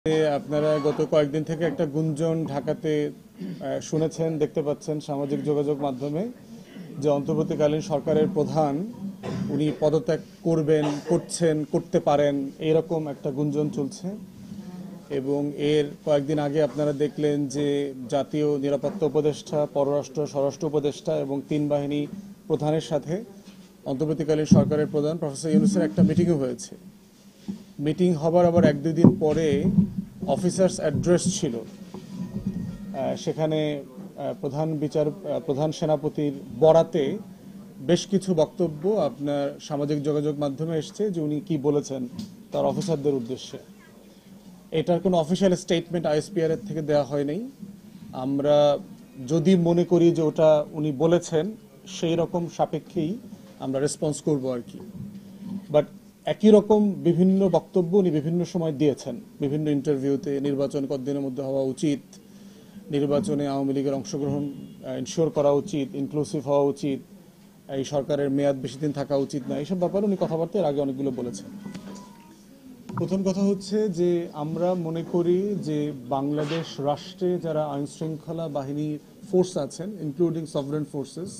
আপনারা গত কয়েকদিন থেকে একটা গুঞ্জন ঢাকাতে শুনেছেন, দেখতে পাচ্ছেন সামাজিক যোগাযোগ মাধ্যমে যে অন্তর্বর্তীকালীন সরকারের প্রধান উনি পদত্যাগ করবেন, করছেন, করতে পারেন, এরকম একটা গুঞ্জন চলছে। এবং এর কয়েকদিন আগে আপনারা দেখলেন যে জাতীয় নিরাপত্তা উপদেষ্টা, পররাষ্ট্র স্বরাষ্ট্র উপদেষ্টা এবং তিন বাহিনী প্রধানের সাথে অন্তর্বর্তীকালীন সরকারের প্রধান প্রফেসর ইউনূসের একটা মিটিংও হয়েছে। মিটিং হবার আবার এক দুই দিন পরে অফিসার্স অ্যাড্রেস ছিল, সেখানে প্রধান সেনাপতির বরাতে বেশ কিছু বক্তব্য আপনার সামাজিক যোগাযোগ মাধ্যমে এসছে যে উনি কি বলেছেন তার অফিসারদের উদ্দেশ্যে। এটার কোনো অফিসিয়াল স্টেটমেন্ট আইএসপিআর এর থেকে দেওয়া হয়নি। আমরা যদি মনে করি যে ওটা উনি বলেছেন সেই রকম সাপেক্ষেই আমরা রেসপন্স করব আর কি। বাট একই রকম বিভিন্ন বক্তব্য উনি বিভিন্ন সময় দিয়েছেন, বিভিন্ন ইন্টারভিউতে। নির্বাচন কতদিনের মধ্যে হওয়া উচিত, নির্বাচনে আওয়ামী লীগের অংশগ্রহণ ইনশিওর করা উচিত, ইনক্লুসিভ হওয়া উচিত, এই সরকারের মেয়াদ বেশি দিন থাকা উচিত না, এইসব ব্যাপারে উনি কথাবার্তা এর আগে অনেকগুলো বলেছেন। প্রথম কথা হচ্ছে যে আমরা মনে করি যে বাংলাদেশ রাষ্ট্রে যারা আইন শৃঙ্খলা বাহিনীর ফোর্স আছেন, ইনক্লুডিং সভরেন ফোর্সেস,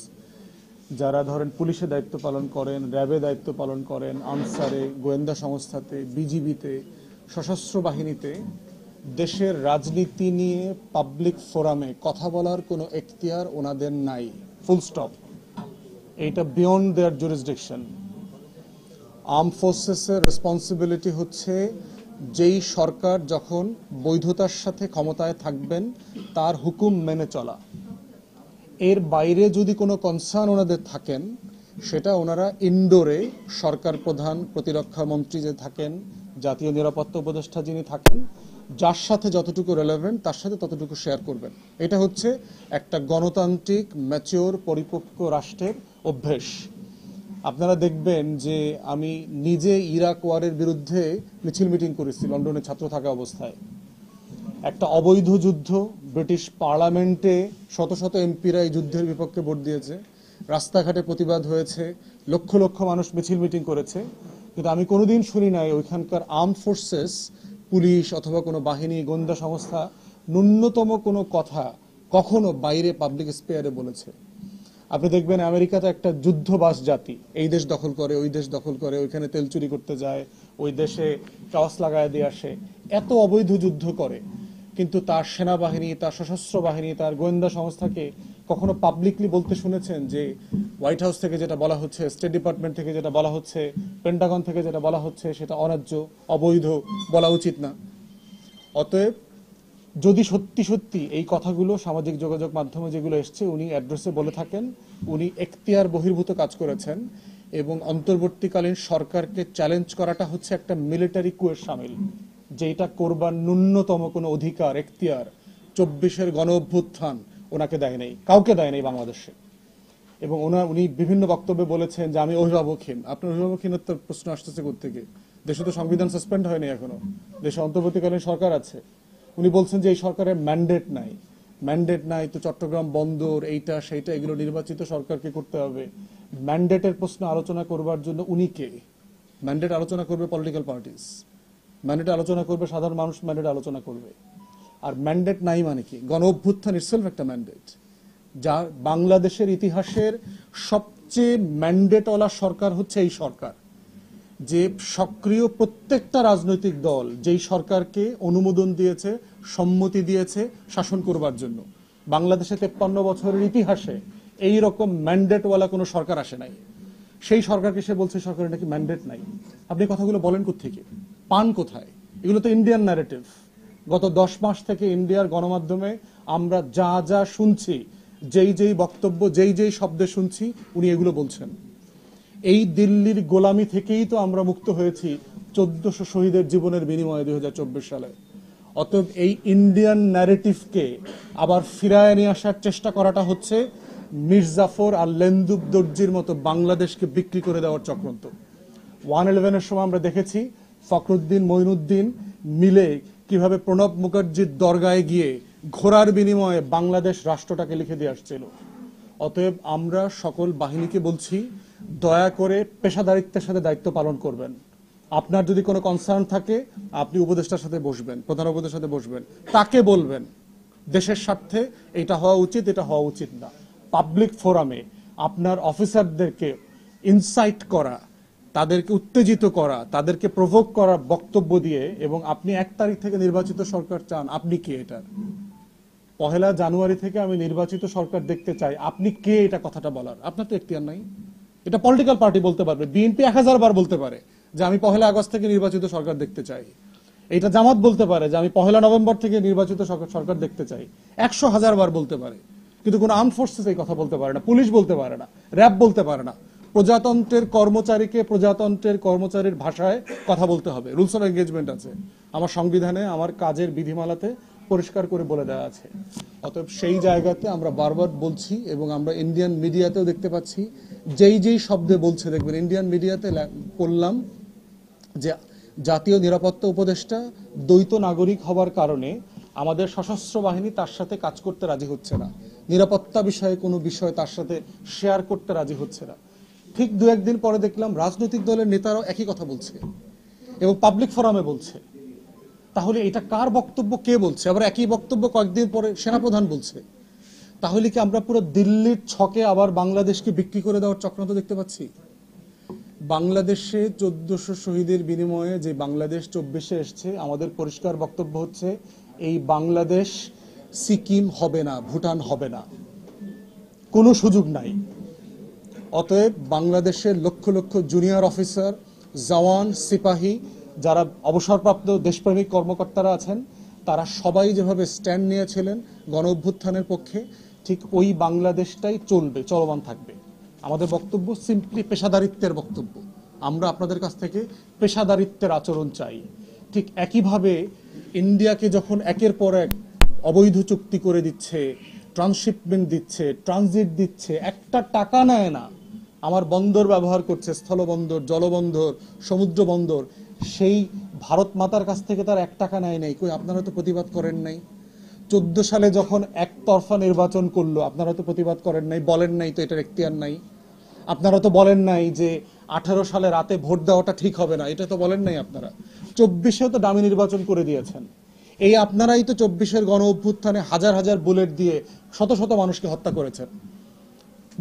যারা ধরেন পুলিশে দায়িত্ব পালন করেন, র্যাবে দায়িত্ব পালন করেন, আনসারে, গোয়েন্দা সংস্থাতে, বিজিবিতে, সশস্ত্র বাহিনীতে, দেশের রাজনীতি নিয়ে পাবলিক ফোরামে কথা বলার কোনো এখতিয়ার ওনাদের নাই, ফুল স্টপ। এইটা বিয়ন্ড দেয়ার জুরিসডিকশন। আর্ম ফোর্সেসের রেসপন্সিবিলিটি হচ্ছে যেই সরকার যখন বৈধতার সাথে ক্ষমতায় থাকবেন তার হুকুম মেনে চলা। এর বাইরে যদি কোনো কনসার্ন ওনাদের থাকেন, সেটা ওনারা ইনডোরে সরকার প্রধান, প্রতিরক্ষা মন্ত্রী যে থাকেন, জাতীয় নিরাপত্তা উপদেষ্টা যিনি থাকেন, যার সাথে যতটুকু রেলেভেন্ট তার সাথে ততটুকু শেয়ার করবেন। এটা হচ্ছে একটা গণতান্ত্রিক ম্যাচিওর পরিপক্ক রাষ্ট্রের অভ্যেস। আপনারা দেখবেন যে আমি নিজে ইরাক ওয়ারের বিরুদ্ধে মিছিল মিটিং করেছি লন্ডনে ছাত্র থাকা অবস্থায়। একটা অবৈধ যুদ্ধ, ব্রিটিশ পার্লামেন্টে শত শত এমপিরা এই যুদ্ধের বিপক্ষে ভোট দিয়েছে, রাস্তাঘাটে প্রতিবাদ হয়েছে, লক্ষ লক্ষ মানুষ মিছিল মিটিং করেছে। কিন্তু আমি কোনোদিন শুনি নাই ওইখানকার আর্ম ফোর্সেস, পুলিশ অথবা কোনো বাহিনী, গোয়েন্দা সংস্থা ন্যূনতম কোনো কথা কখনো বাইরে পাবলিক স্পেয়ারে বলেছে। আপনি দেখবেন আমেরিকাতে একটা যুদ্ধবাজ জাতি, এই দেশ দখল করে, ওই দেশ দখল করে, ওইখানে তেল চুরি করতে যায়, ওই দেশে টস লাগায় দিয়ে আসে, এত অবৈধ যুদ্ধ করে, কিন্তু তার সেনাবাহিনী, তার সশস্ত্র বাহিনী, তার গোয়েন্দা সংস্থাকে কখনো পাবলিকলি বলতে শুনেছেন যে হোয়াইট হাউস থেকে যেটা বলা হচ্ছে, স্টেট ডিপার্টমেন্ট থেকে যেটা বলা হচ্ছে, পেন্টাগন থেকে যেটা বলা হচ্ছে সেটা অন্যায্য, অবৈধ, বলা উচিত না? অতএব যদি সত্যি সত্যি এই কথাগুলো সামাজিক যোগাযোগ মাধ্যমে যেগুলো এসছে উনি অ্যাড্রেসে বলে থাকেন, উনি এখতিয়ার বহির্ভূত কাজ করেছেন এবং অন্তর্বর্তীকালীন সরকারকে চ্যালেঞ্জ করাটা হচ্ছে একটা মিলিটারি কুয়ের সামিল, যেটা করবার ন্যূনতম কোনো অধিকার, এখতিয়ার 24-এর গণ অভ্যুত্থান ওনাকে দেয় নাই, কাউকে দেয় নাই বাংলাদেশে। এবং উনি বিভিন্ন বক্তব্যে বলেছেন যে আমি অভিভাবকহীন। আপনার অভিভাবকহীনতার প্রশ্ন আসতেছে কোত্থেকে? দেশে তো সংবিধান সাসপেন্ড হয়নি এখনো, দেশে অন্তর্বর্তীকালীন সরকার আছে। উনি বলছেন যে এই সরকারের ম্যান্ডেট নাই। ম্যান্ডেট নাই তো চট্টগ্রাম বন্দর, এইটা সেইটা, এগুলো নির্বাচিত সরকারকে করতে হবে। ম্যান্ডেটের প্রশ্ন আলোচনা করবার জন্য উনি কে? ম্যান্ডেট আলোচনা করবে পলিটিক্যাল পার্টিস, ম্যান্ডেট আলোচনা করবে সাধারণ মানুষ, ম্যান্ডেট আলোচনা করবে। আর ম্যান্ডেট নাই মানে কি? গণ অভ্যুত্থান ইটসেলফ একটা ম্যান্ডেট। যা বাংলাদেশের ইতিহাসের সবচেয়ে ম্যান্ডেটওয়ালা সরকার হচ্ছে এই সরকার, যে সক্রিয় প্রত্যেকটা রাজনৈতিক দল যেই সরকারকে অনুমোদন দিয়েছে, সম্মতি দিয়েছে শাসন করবার জন্য। বাংলাদেশে 53 বছরের ইতিহাসে এই রকম ম্যান্ডেটওয়ালা কোনো সরকার আসে নাই। সেই সরকারকে সে বলছে সরকারের নাকি ম্যান্ডেট নাই। আপনি কথাগুলো বলেন কোত্থেকে, পান কোথায়? এগুলো তো ইন্ডিয়ান ন্যারেটিভ। গত 10 মাস থেকে ইন্ডিয়ার গণমাধ্যমে আমরা যা যা শুনছি, যেই যেই বক্তব্য, যেই যেই শব্দে শুনছি, উনি এগুলো বলছেন। এই দিল্লির গোলামি থেকেই তো আমরা মুক্ত হয়েছি 1400 শহীদের জীবনের বিনিময়ে 2024 সালে। অতএব এই ইন্ডিয়ান ন্যারেটিভকে আবার ফিরায় নিয়ে আসার চেষ্টা করাটা হচ্ছে মির্জাফর আর লেন্দুব দর্জির মতো বাংলাদেশকে বিক্রি করে দেওয়ার চক্রান্ত। 111-এর সময় আমরা দেখেছি ফখরুদ্দিন, মঈনুদ্দিন মিলে কিভাবে প্রণব মুখার্জির দরগায় গিয়ে ঘোড়ার বিনিময়ে বাংলাদেশ রাষ্ট্রটাকে লিখে দিয়ে আসছিল। অতএব আমরা সকল বাহিনীকে বলছি, দয়া করে পেশাদারিত্বের সাথে দায়িত্ব পালন করবেন। আপনার যদি কোনো কনসার্ন থাকে আপনি উপদেষ্টার সাথে বসবেন, প্রধান উপদেষ্টার সাথে বসবেন, তাকে বলবেন দেশের স্বার্থে এটা হওয়া উচিত, এটা হওয়া উচিত না। পাবলিক ফোরামে আপনার অফিসারদেরকে ইনসাইট করা, তাদেরকে উত্তেজিত করা, তাদেরকে প্রভোক করার বক্তব্য দিয়ে, এবং আপনি 1 তারিখ থেকে নির্বাচিত সরকার চান, আপনি কে এটার? 1 জানুয়ারি থেকে আমি নির্বাচিত সরকার দেখতে চাই, আপনি কে এটা কথাটা বলার? আপনার তো এখতিয়ার নাই। এটা পলিটিক্যাল পার্টি বলতে পারবে, বিএনপি 1000 বার বলতে পারে যে আমি 1 আগস্ট থেকে নির্বাচিত সরকার দেখতে চাই। এটা জামাত বলতে পারে যে আমি 1 নভেম্বর থেকে নির্বাচিত সরকার দেখতে চাই। 100,000 বার বলতে পারে, কিন্তু কোনো আর্ম ফোর্সেস এই কথা বলতে পারে না, পুলিশ বলতে পারে না, র্যাব বলতে পারে না। প্রজাতন্ত্রের কর্মচারীকে প্রজাতন্ত্রের কর্মচারীর ভাষায় কথা বলতে হবে। রুলস অফ এঙ্গেজমেন্ট আছে আমার সংবিধানে, আমার কাজের বিধিমালাতে পরিষ্কার করে বলে দেওয়া আছে। অতএব সেই জায়গাতে আমরা বারবার বলছি, এবং আমরা ইন্ডিয়ান মিডিয়াতেও দেখতে পাচ্ছি, যেই শব্দে বলছে, দেখবেন ইন্ডিয়ান মিডিয়াতে পড়লাম যে জাতীয় নিরাপত্তা উপদেষ্টা দ্বৈত নাগরিক হবার কারণে আমাদের সশস্ত্র বাহিনী তার সাথে কাজ করতে রাজি হচ্ছে না, নিরাপত্তা বিষয়ে কোনো বিষয় তার সাথে শেয়ার করতে রাজি হচ্ছে না। ঠিক 2-1 দিন পরে দেখলাম রাজনৈতিক দলের নেতারাও একই কথা বলছে এবং পাবলিক ফোরামে বলছে। তাহলে এটা কার বক্তব্য, কে বলছে? আবার একই বক্তব্য কয়েকদিন পরে সেনাপ্রধান বলছে। তাহলে কি আমরা পুরো দিল্লির ছকে আবার বাংলাদেশকে বিক্রি করে দেওয়ার চক্রান্ত দেখতে পাচ্ছি? বাংলাদেশে 1400 শহীদের বিনিময়ে যে বাংলাদেশ 24-এ এসছে, আমাদের পরিষ্কার বক্তব্য হচ্ছে এই বাংলাদেশ সিকিম হবে না, ভুটান হবে না, কোনো সুযোগ নাই। অতএব বাংলাদেশের লক্ষ লক্ষ জুনিয়র অফিসার, জওয়ান, সিপাহী, যারা অবসরপ্রাপ্ত দেশপ্রেমিক কর্মকর্তারা আছেন, তারা সবাই যেভাবে স্ট্যান্ড নিয়েছিলেন গণ অভ্যুত্থানের পক্ষে, ঠিক ওই বাংলাদেশটাই চলবে, চলমান থাকবে। আমাদের বক্তব্য সিম্পলি পেশাদারিত্বের বক্তব্য। আমরা আপনাদের কাছ থেকে পেশাদারিত্বের আচরণ চাই। ঠিক একইভাবে ইন্ডিয়াকে যখন একের পর এক অবৈধ চুক্তি করে দিচ্ছে, ট্রান্সশিপমেন্ট দিচ্ছে, ট্রানজিট দিচ্ছে, একটা টাকা নেয় না, আমার বন্দর ব্যবহার করছে, স্থলবন্দর, জলবন্দর, সমুদ্র বন্দর, সেই ভারত মাতার কাছ থেকে তার 1 টাকা নেয় নাই। কই, আপনারা তো প্রতিবাদ করেন নাই? 14 সালে যখন একতরফা নির্বাচন করলো, আপনারা তো প্রতিবাদ করেন নাই, বলেন নাই তো এটার এখতিয়ার নাই। আপনারা তো বলেন নাই যে 18 সালে রাতে ভোট দেওয়াটা ঠিক হবে না, এটা তো বলেন নাই আপনারা। 24-এও তো দামি নির্বাচন করে দিয়েছেন। এই আপনারাই তো 24-এর গণ অভ্যুত্থানে হাজার হাজার বুলেট দিয়ে শত শত মানুষকে হত্যা করেছেন।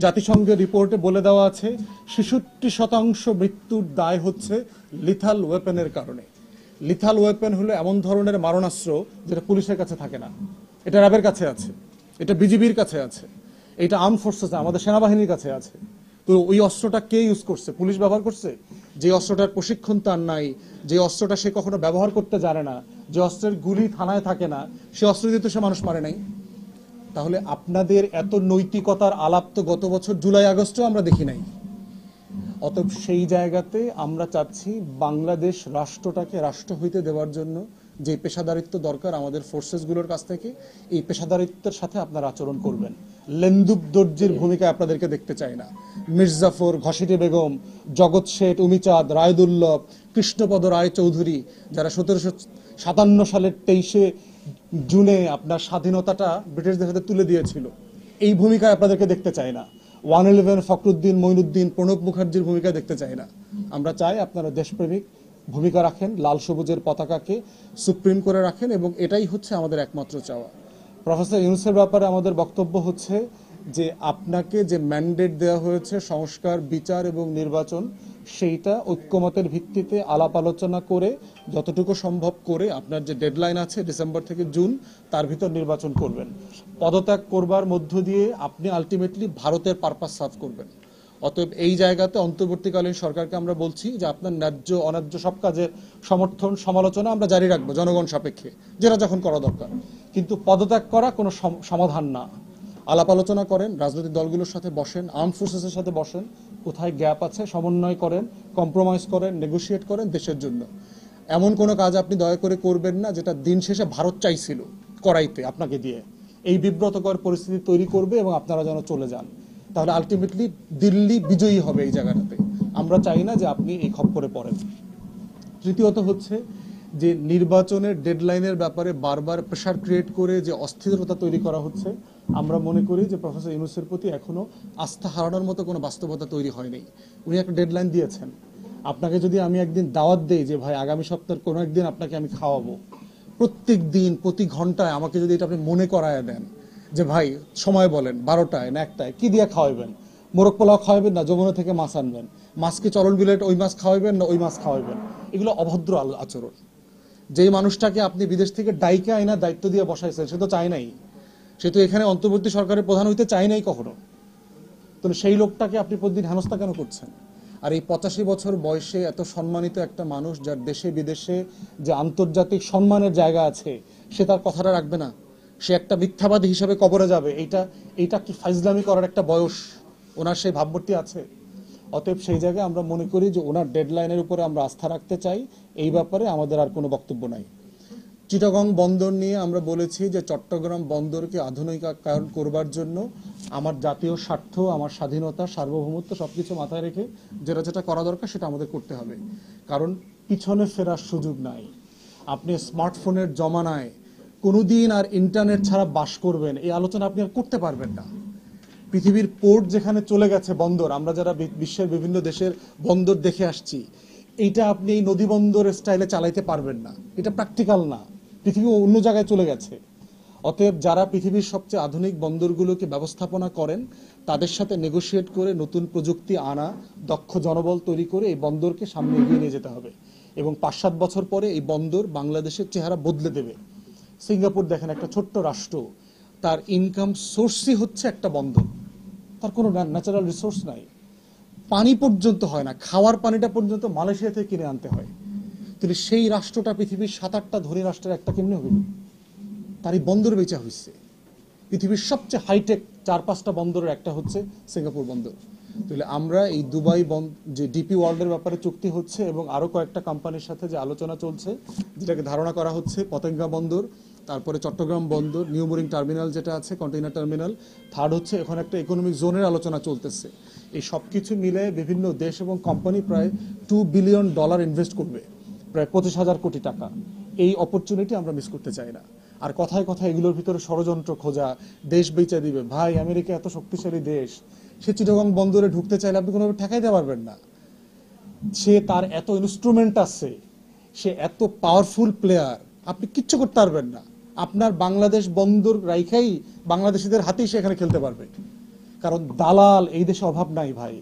জাতিসংঘের রিপোর্টে বলে দেওয়া আছে 66% মৃত্যুর দায় হচ্ছে লিথাল ওয়েপেনের কারণে। লিথাল ওয়েপেন হলো এমন ধরনের মারণাস্ত্র যেটা পুলিশের কাছে থাকে না, এটা র্যাবের কাছে আছে, এটা বিজিবির কাছে আছে, এটা আর্ম ফোর্সেস আমাদের সেনাবাহিনীর কাছে আছে। তো ওই অস্ত্রটা কে ইউজ করছে? পুলিশ ব্যবহার করছে। যে অস্ত্রটার প্রশিক্ষণ তার নাই, যে অস্ত্রটা সে কখনো ব্যবহার করতে জানে না, যে অস্ত্রের গুলি থানায় থাকে না, সে অস্ত্র দিয়ে তো সে মানুষ মারে নাই। তাহলে আপনাদের এত নৈতিকতার আলাপ তো গত বছর জুলাই আগস্টেও আমরা দেখি নাই। অতএব সেই জায়গাতে আমরা চাচ্ছি বাংলাদেশ রাষ্ট্রটাকে রাষ্ট্র হইতে দেওয়ার জন্য যে পেশাদারিত্ব দরকার আমাদের ফোর্সেসগুলোর কাছ থেকে, এই পেশাদারিত্বের সাথে আপনারা আচরণ করবেন। লেন্দুব দর্জির ভূমিকায় আপনাদেরকে দেখতে চাই না। মির্জাফর, ঘসিটে বেগম, জগৎ শেঠ, উমিচাঁদ, রায়দুল্লভ, কৃষ্ণপদ রায় চৌধুরী, যারা 1757 সালের 23শে জুনে আপনার স্বাধীনতাটা ব্রিটিশদের হাতে তুলে দিয়েছিল, এই ভূমিকায় আপনাদেরকে দেখতে চাই না। 111 ফখরুদ্দিন, মঈনুদ্দিন, প্রণব মুখার্জির ভূমিকা দেখতে চাই না। আমরা চাই আপনারা দেশপ্রেমিক ভূমিকা রাখেন, লাল সবুজের পতাকাকে সুপ্রিম করে রাখেন, এবং এটাই হচ্ছে আমাদের একমাত্র চাওয়া। প্রফেসর ইউনূসের ব্যাপারে আমাদের বক্তব্য হচ্ছে যে আপনাকে যে ম্যান্ডেট দেওয়া হয়েছে সংস্কার, বিচার এবং নির্বাচন, সেইটা ঐক্যমতের ভিত্তিতে আলাপ আলোচনা করে যতটুকু সম্ভব করে আপনার যে ডেডলাইন আছে ডিসেম্বর থেকে জুন, তার ভিতর নির্বাচন করবেন। পদত্যাগ করবার মধ্য দিয়ে আপনি আলটিমেটলি ভারতের পারপাস সার্ভ করবেন। অতএব এই জায়গাতে অন্তর্বর্তীকালীন সরকারকে আমরা বলছি যে আপনার ন্যায্য অন্যায্য সব কাজের সমর্থন, সমালোচনা আমরা জারি রাখবো জনগণ সাপেক্ষে, যেটা যখন করা দরকার। কিন্তু পদত্যাগ করা কোনো সমাধান না। আলাপ আলোচনা করেন, রাজনৈতিক দলগুলোর সাথে বসেন, আর্ম ফোর্সেসের সাথে বসেন, কোথায় গ্যাপ আছে সমন্বয় করেন, কম্প্রোমাইজ করেন, নেগোশিয়েট করেন দেশের জন্য। এমন কোনো কাজ আপনি দয়া করে করবেন না যেটা দিন শেষে ভারত চাইছিল করাইতে আপনাকে দিয়ে, এই বিব্রতকর পরিস্থিতি তৈরি করবে এবং আপনারা যেন চলে যান। তাহলে আলটিমেটলি দিল্লি বিজয়ী হবে এই জায়গাটাতে। আমরা চাই না যে আপনি এই খপ্পরে পড়েন। তৃতীয়ত হচ্ছে যে নির্বাচনের ডেডলাইনের ব্যাপারে বারবার প্রেশার ক্রিয়েট করে যে অস্থিরতা তৈরি করা হচ্ছে, আমরা মনে করি যে প্রফেসর ইউনূসের প্রতি এখনো আস্থা হারানোর মতো কোনো বাস্তবতা তৈরি হয়নি। উনি একটা ডেডলাইন দিয়েছেন, আপনাকে যদি আমি একদিন দাওয়াত দেই যে ভাই আগামী সপ্তাহের কোনো একদিন আপনাকে আমি খাওয়াবো, প্রত্যেক দিন প্রতি ঘন্টায় আমাকে যদি এটা আপনি মনে করায় দেন যে ভাই সময় বলেন 12টায় না 1টায় কি দিয়ে খাওয়াবেন, মোরগ পোলাও খাওয়াবেন না যমুনা থেকে মাছ আনবেন, মাছকে চলন বিলেট ওই মাছ খাওয়াবেন না ওই মাছ খাওয়াবেন, এগুলো অভদ্র আচরণ। যেই মানুষটাকে আপনি বিদেশ থেকে ডাইকে আইনা দায়িত্ব দিয়ে বসাইছেন সে তো চায় নাই, সে তো এখানে অন্তর্বর্তী সরকারের প্রধান হইতে চায় নাই কখনো, তো সেই লোকটাকে আপনি প্রতিদিন হেনস্থা কেন করছেন? আর এই 85 বছর বয়সে এত সম্মানিত একটা মানুষ, যার দেশে বিদেশে যে আন্তর্জাতিক সম্মানের জায়গা আছে, সে তার কথাটা রাখবে না? সে একটা মিথ্যাবাদী হিসাবে কবরে যাবে? এইটা কি ফাইজলামি করার একটা বয়স ওনার সেই ভাবমূর্তি আছে? অতএব সেই জায়গায় আমরা মনে করি যে ওনার ডেডলাইনের উপরে আমরা আস্থা রাখতে চাই। এই ব্যাপারে আমাদের আর কোনো বক্তব্য নাই। চিটাগং বন্দর নিয়ে আমরা বলেছি যে চট্টগ্রাম বন্দরকে আধুনিকায়ন করবার জন্য আমার জাতীয় স্বার্থ, আমার স্বাধীনতা, সার্বভৌমত্ব সবকিছু মাথায় রেখে যেটা যেটা করা দরকার সেটা আমাদের করতে হবে। কারণ পিছনে ফেরার সুযোগ নাই। আপনি স্মার্টফোনের জমানায় কোনোদিন আর ইন্টারনেট ছাড়া বাস করবেন এই আলোচনা আপনি আর করতে পারবেন না। পৃথিবীর পোর্ট যেখানে চলে গেছে বন্দর, আমরা যারা বিশ্বের বিভিন্ন দেশের বন্দর দেখে আসছি, এইটা আপনি এই নদী বন্দরের স্টাইলে চালাইতে পারবেন না, এটা প্র্যাকটিক্যাল না। পৃথিবী অন্য জায়গায় চলে গেছে। অতএব যারা পৃথিবীর সবচেয়ে আধুনিক বন্দরগুলোকে ব্যবস্থাপনা করেন তাদের সাথে নেগোশিয়েট করে নতুন প্রযুক্তি আনা, দক্ষ জনবল তৈরি করে এই বন্দরকে সামনে এগিয়ে নিয়ে যেতে হবে। এবং 5-7 বছর পরে এই বন্দর বাংলাদেশের চেহারা বদলে দেবে। সিঙ্গাপুর দেখেন, একটা ছোট্ট রাষ্ট্র, তার ইনকাম সোর্সই হচ্ছে একটা বন্দর। তার কোনো ন্যাচারাল রিসোর্স নাই, পানি পর্যন্ত হয় না, খাওয়ার পানিটা পর্যন্ত মালয়েশিয়া থেকে কিনে আনতে হয়। তাহলে সেই রাষ্ট্রটা পৃথিবীর 7-8টা ধনী রাষ্ট্রের একটা কেমনে হইল? তার এই বন্দর বেচা হয়েছে। পৃথিবীর সবচেয়ে হাইটেক 4-5টা বন্দরের একটা হচ্ছে সিঙ্গাপুর বন্দর। তাহলে আমরা এই দুবাই যে ডিপি ওয়ার্ল্ডের ব্যাপারে চুক্তি হচ্ছে এবং আরো কয়েকটা কোম্পানির সাথে যে আলোচনা চলছে, যেটাকে ধারণা করা হচ্ছে পতেঙ্গা বন্দর, তারপরে চট্টগ্রাম বন্দর, নিউ মোরিং টার্মিনাল যেটা আছে, কন্টেইনার টার্মিনাল, থার্ড হচ্ছে এখন একটা ইকোনমিক জোনের আলোচনা চলতেছে। এই সব কিছু মিলে বিভিন্ন দেশ এবং কোম্পানি প্রায় $2 বিলিয়ন ইনভেস্ট করবে, প্রায় 25,000 কোটি টাকা। এই অপরচুনিটি আমরা মিস করতে চাই না। আর কথায় কথায় এগুলোর ভিতরে ষড়যন্ত্র খোঁজা, দেশ বেচা দিবে, ভাই আমেরিকা এত শক্তিশালী দেশ, সে চিটাগং বন্দরে ঢুকতে চাইলে আপনি কোনোভাবে ঠেকাইতে পারবেন না। সে তার এত ইনস্ট্রুমেন্ট আছে, সে এত পাওয়ারফুল প্লেয়ার, আপনি কিচ্ছু করতে পারবেন না। আপনার বাংলাদেশ বন্দর রাইখাই বাংলাদেশিদের হাতেই সে এখানে খেলতে পারবে। কারণ দালাল এই দেশে অভাব নাই ভাই।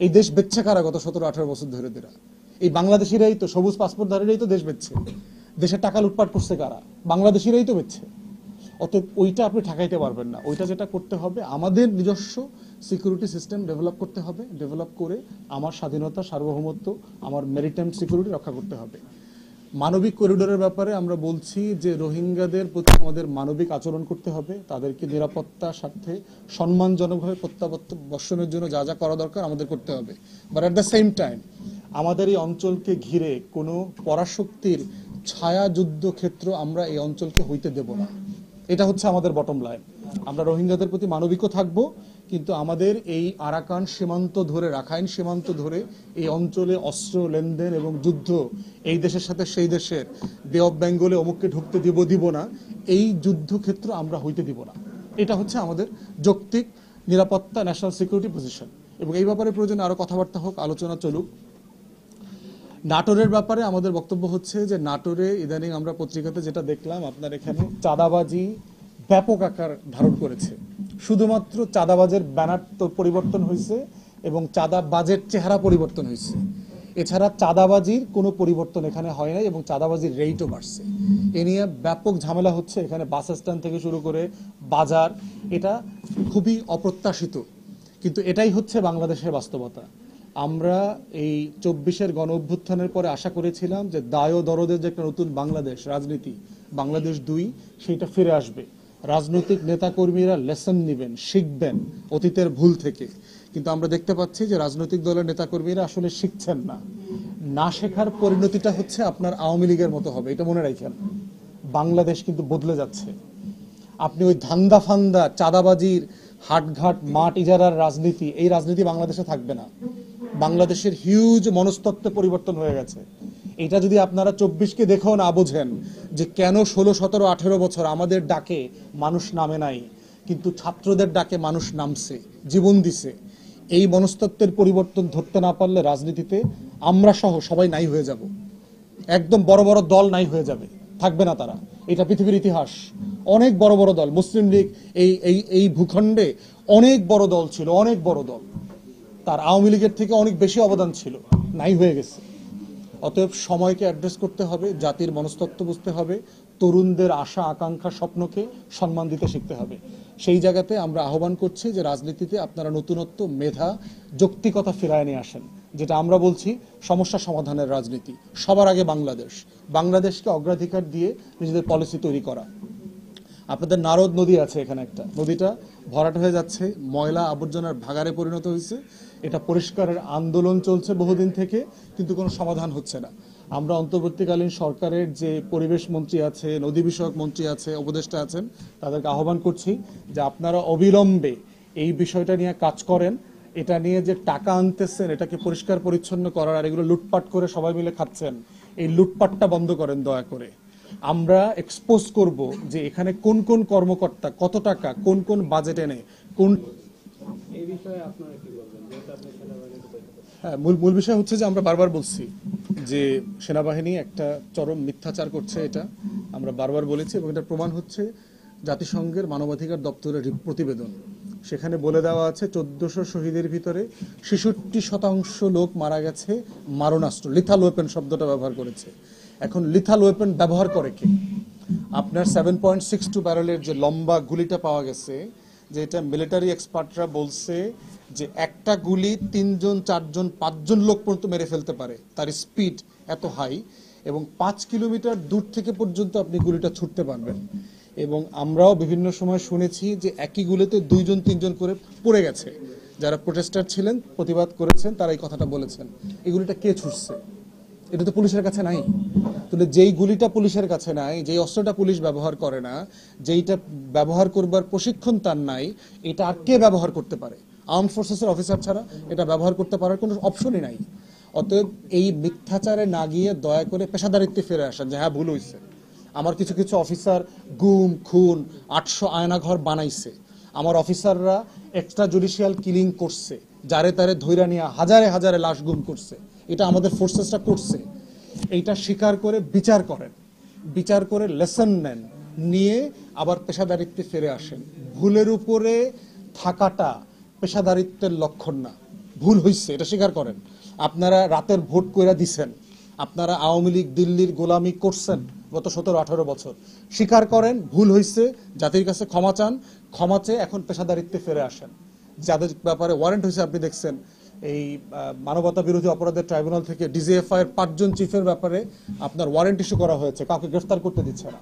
এই দেশ বেচছে কারা গত 17-18 বছর ধরে? এই বাংলাদেশিরাই তো, সবুজ পাসপোর্টধারীরাই তো দেশ বেচছে। দেশের টাকা লুটপাট করছে কারা? বাংলাদেশিরাই তো বেচছে। অতএব ওইটা আপনি ঠেকাইতে পারবেন না। ওইটা যেটা করতে হবে, আমাদের নিজস্ব সিকিউরিটি সিস্টেম ডেভেলপ করতে হবে। ডেভেলপ করে আমার স্বাধীনতা, সার্বভৌমত্ব, আমার মেরিটাইম সিকিউরিটি রক্ষা করতে হবে। মানবিক করিডোরের ব্যাপারে আমরা বলছি যে রোহিঙ্গাদের প্রতি আমাদের মানবিক আচরণ করতে হবে, তাদেরকে নিরাপত্তার স্বার্থে সম্মানজনকভাবে প্রত্যাবর্তনের জন্য যা যা করা দরকার আমাদের করতে হবে। But at the same time আমাদের এই অঞ্চলকে ঘিরে কোনো পরাশক্তির ছায়া যুদ্ধ ক্ষেত্র আমরা এই অঞ্চলকে হইতে দেব না। এটা হচ্ছে আমাদের বটম লাইন। আমরা রোহিঙ্গাদের প্রতি মানবিকও থাকবো, কিন্তু আমাদের এই আরাকান সীমান্ত ধরে, রাখাইন সীমান্ত ধরে এই অঞ্চলে অস্ত্র লেনদেন এবং যুদ্ধ, এই দেশের সাথে সেই দেশের, বে অফ বেঙ্গলে অমুককে ঢুকতে দিব না, এই যুদ্ধক্ষেত্র আমরা হইতে দিব না। এটা হচ্ছে আমাদের যৌক্তিক নিরাপত্তা, ন্যাশনাল সিকিউরিটি পজিশন। এবং এই ব্যাপারে প্রয়োজনে আরো কথাবার্তা হোক, আলোচনা চলুক। নাটোরের ব্যাপারে আমাদের বক্তব্য হচ্ছে যে নাটোরে ইদানিং আমরা পত্রিকাতে যেটা দেখলাম, আপনার এখানে চাঁদাবাজি ব্যাপক আকার ধারণ করেছে। শুধুমাত্র চাঁদাবাজের ব্যানার তো পরিবর্তন হয়েছে এবং চাঁদাবাজের চেহারা পরিবর্তন হয়েছে, এছাড়া চাঁদাবাজির কোনো পরিবর্তন এখানে হয় নাই এবং চাঁদাবাজির রেটও বাড়ছে। এ নিয়ে ব্যাপক ঝামেলা হচ্ছে এখানে, বাস স্ট্যান্ড থেকে শুরু করে বাজার। এটা খুবই অপ্রত্যাশিত, কিন্তু এটাই হচ্ছে বাংলাদেশের বাস্তবতা। আমরা এই 24-এর গণ অভ্যুত্থানের পরে আশা করেছিলাম যে দায় ও দরদের যে একটা নতুন বাংলাদেশ রাজনীতি, বাংলাদেশ 2, সেইটা ফিরে আসবে। রাজনৈতিক নেতাকর্মীরা লেসন নেবেন, শিখবেন অতীতের ভুল থেকে। কিন্তু আমরা দেখতে পাচ্ছি যে রাজনৈতিক দলের নেতাকর্মীরা আসলে শিখছেন না। না শেখার পরিণতিটা হচ্ছে আপনার আওয়ামী লীগের মতো হবে, এটা মনে রাখেন। বাংলাদেশ কিন্তু বদলে যাচ্ছে। আপনি ওই ধান্দা ফান্দা, চাঁদাবাজির, হাটঘাট, মাঠ ইজারার রাজনীতি, এই রাজনীতি বাংলাদেশে থাকবে না। বাংলাদেশের হিউজ মনস্তত্ত্বে পরিবর্তন হয়ে গেছে। এটা যদি আপনারা 24-কে দেখেও না বোঝেন যে কেন 16, 17, 18 বছর আমাদের ডাকে মানুষ নামে নাই, কিন্তু ছাত্রদের ডাকে মানুষ নামছে, জীবন দিছে, এই মনস্তত্ত্বের পরিবর্তন ধরতে না পারলে রাজনীতিতে আমরা সহ সবাই নাই হয়ে যাব, একদম বড় বড় দল নাই হয়ে যাবে, থাকবে না তারা। এটা পৃথিবীর ইতিহাস। অনেক বড় বড় দল, মুসলিম লীগ এই এই এই ভূখণ্ডে অনেক বড় দল ছিল, অনেক বড় দল, তার আওয়ামী লীগের থেকে অনেক বেশি অবদান ছিল, নাই হয়ে গেছে। অতএব সময়কে অ্যাড্রেস করতে হবে, জাতির মনস্তত্ত্ব বুঝতে হবে, তরুণদের আশা আকাঙ্ক্ষা স্বপ্নকে সম্মান দিতে শিখতে হবে। সেই জায়গাতে আমরা আহ্বান করছি যে রাজনীতিতে আপনারা নতুনত্ব, মেধা, যৌক্তিকতা ফিরায় নিয়ে আসেন। যেটা আমরা বলছি সমস্যা সমাধানের রাজনীতি, সবার আগে বাংলাদেশকে অগ্রাধিকার দিয়ে নিজেদের পলিসি তৈরি করা। আপনাদের নারদ নদী আছে এখানে, একটা নদীটা ভরাট হয়ে যাচ্ছে, ময়লা আবর্জনার ভাগাড়ে পরিণত হয়েছে। এটা পরিষ্কারের আন্দোলন চলছে বহুদিন থেকে, কিন্তু কোনো সমাধান হচ্ছে না। আমরা অন্তর্বর্তীকালীন সরকারের যে পরিবেশ মন্ত্রী আছে, নদী বিষয়ক মন্ত্রী আছে, উপদেষ্টা আছেন, তাদেরকে আহ্বান করছি যে আপনারা অবিলম্বে এই বিষয়টা নিয়ে কাজ করেন। এটা নিয়ে যে টাকা আনতেছেন, এটাকে পরিষ্কার পরিচ্ছন্ন করার, আর এগুলো লুটপাট করে সবাই মিলে খাচ্ছেন, এই লুটপাটটা বন্ধ করেন দয়া করে। আমরা এক্সপোজ করব যে এখানে কোন কোন কর্মকর্তা কত টাকা কোন কোন বাজেট এনে কোন, এই বিষয়ে আপনারা কি বলবেন? হ্যাঁ, মূল বিষয় হচ্ছে যে আমরা বারবার বলছি যে সেনাবাহিনী একটা চরম মিথ্যাচার করছে, এটা আমরা বারবার বলেছি, এবং এটা প্রমাণ হচ্ছে জাতিসংঘের মানবাধিকার দপ্তরের প্রতিবেদন। সেখানে বলে দেওয়া আছে 1400 শহীদের ভিতরে 66% লোক মারা গেছে মারণাস্ত্র, লিথাল ওয়েপন শব্দটা ব্যবহার করেছে। এখন লিথাল ওয়েপন ব্যবহার করে কে? আপনার 7.62 ব্যারেলের যে লম্বা গুলিটা পাওয়া গেছে, যে এটা মিলিটারি এক্সপার্টরা বলছে যে একটা গুলি 3 জন 4 জন 5 জন লোক পর্যন্ত মেরে ফেলতে পারে, তার স্পিড এত হাই, এবং 5 কিলোমিটার দূর থেকে পর্যন্ত আপনি গুলিটা ছুটতে পারবেন। এবং আমরাও বিভিন্ন সময় শুনেছি যে একই গুলিতে 2 জন 3 জন করে পড়ে গেছে। যারা প্রোটেস্টার ছিলেন, প্রতিবাদ করেছেন, তারা এই কথাটা বলেছেন। এই গুলিটা কে ছুটছে? এটা তো পুলিশের কাছে নাই। তাহলে যেই গুলিটা পুলিশের কাছে নাই, যেই অস্ত্রটা পুলিশ ব্যবহার করে না, যেইটা ব্যবহার করবার প্রশিক্ষণ তার নাই, এটা আর কে ব্যবহার করতে পারে? আর্ম ফোর্সেসের অফিসার ছাড়া এটা ব্যবহার করতে পারার কোনো অপশনই নাই। অতএব এই মিথ্যাচারে না গিয়ে দয়া করে পেশাদারিত্বে ফিরে আসেন যে হ্যাঁ ভুল হয়েছে। আমার কিছু কিছু অফিসার গুম খুন 800 আয়নাঘর বানাইছে, আমার অফিসাররা এক্সট্রা জুডিশিয়াল কিলিং করছে, যারে তারে ধৈরা নিয়ে হাজারে হাজারে লাশ গুম করছে, এটা আমাদের ফোর্সেসরা করছে। এইটা স্বীকার করে বিচার করেন, বিচার করে লেসন নেন, নিয়ে আবার পেশাদারিত্বে ফিরে আসেন। ভুলের উপরে থাকাটা পেশাদারিত্বের লক্ষণ না। ভুল হয়েছে এটা স্বীকার করেন। আপনারা রাতের ভোট কইরা দিছেন, আপনারা আওয়ামী লীগ দিল্লির গোলামি করছেন গত 17-18 বছর, স্বীকার করেন ভুল হয়েছে, জাতির কাছে ক্ষমা চান, ক্ষমা চেয়ে এখন পেশাদারিত্বে ফিরে আসেন। যাদের ব্যাপারে ওয়ারেন্ট হয়েছে আপনি দেখছেন, এই মানবতা বিরোধী অপরাধের ট্রাইব্যুনাল থেকে ডিজিএফআই এর 5 জন চিফের ব্যাপারে আপনার ওয়ারেন্ট ইস্যু করা হয়েছে, কাউকে গ্রেফতার করতে দিচ্ছে না।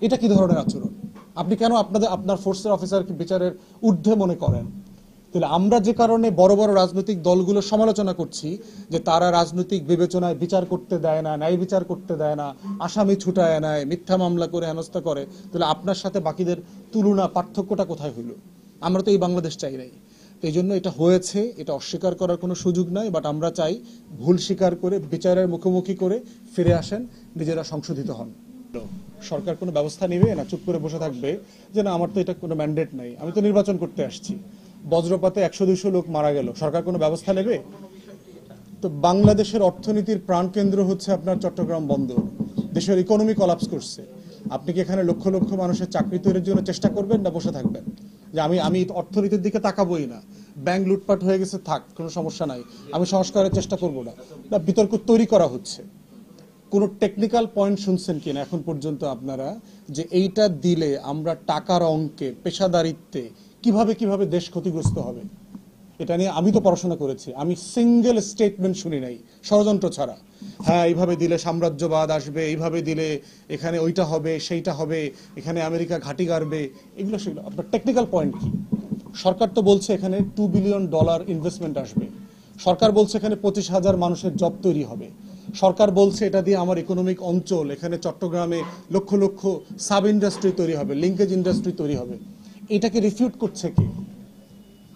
এটা কি ধরনের আচরণ? আপনি কেন আপনার ফোর্সের অফিসারকে বিচারের ঊর্ধ্বে মনে করেন? তাহলে আমরা যে কারণে বড় বড় রাজনৈতিক দলগুলো সমালোচনা করছি যে তারা রাজনৈতিক বিবেচনায় বিচার করতে দেয় না, ন্যায় বিচার করতে দেয় না, আসামি ছুটায় নেয়, মিথ্যা মামলা করে হেনস্থা করে, তাহলে আপনার সাথে বাকিদের তুলনা পার্থক্যটা কোথায় হইল? আমরা তো এই বাংলাদেশ চাই নাই। এই জন্য এটা হয়েছে, এটা অস্বীকার করার কোনো সুযোগ নাই। বাট আমরা চাই ভুল স্বীকার করে বিচারের মুখোমুখি করে ফিরে আসেন, নিজেরা সংশোধিত হন। সরকার কোনো ব্যবস্থা নেবে না, চুপ করে বসে থাকবে যে না আমার তো এটা কোনো ম্যান্ডেট নাই, আমি তো নির্বাচন করতে আসছি। বজ্রপাতে 100-200 লোক মারা গেল, সরকার কোনো ব্যবস্থা নেবে? তো বাংলাদেশের অর্থনীতির প্রাণকেন্দ্র হচ্ছে আপনার চট্টগ্রাম বন্দর, দেশের ইকোনমি কলাপস করছে। আপনি কি এখানে লক্ষ লক্ষ মানুষের চাকরি তৈরির জন্য চেষ্টা করবেন, না বসে থাকবেন যে আমি অর্থনীতির দিকে তাকাবোই না, ব্যাংক লুটপাট হয়ে গেছে, থাক, কোনো সমস্যা নাই, আমি সংস্কারের চেষ্টা করবো না? বিতর্ক তৈরি করা হচ্ছে। কোনো টেকনিক্যাল পয়েন্ট শুনছেন কিনা এখন পর্যন্ত আপনারা যে এইটা দিলে আমরা টাকার অঙ্কে পেশাদারিত্বে কিভাবে কিভাবে দেশ ক্ষতিগ্রস্ত হবে? এটা নিয়ে আমি তো পড়াশোনা করেছি, আমি সিঙ্গেল স্টেটমেন্ট শুনি নাই ষড়যন্ত্র ছাড়া। হ্যাঁ এইভাবে দিলে সাম্রাজ্যবাদ আসবে, এইভাবে দিলে এখানে ওইটা হবে সেইটা হবে, এখানে আমেরিকা ঘাঁটি গাড়বে, এগুলো সেগুলো। আপনার টেকনিক্যাল পয়েন্ট কি? সরকার তো বলছে এখানে $2 বিলিয়ন ইনভেস্টমেন্ট আসবে, সরকার বলছে এখানে 25,000 মানুষের জব তৈরি হবে, সরকার বলছে এটা দিয়ে আমার ইকোনমিক অঞ্চল, এখানে চট্টগ্রামে লক্ষ লক্ষ সাব ইন্ডাস্ট্রি তৈরি হবে, লিঙ্কেজ ইন্ডাস্ট্রি তৈরি হবে। এটাকে রিফিউট করছে কে?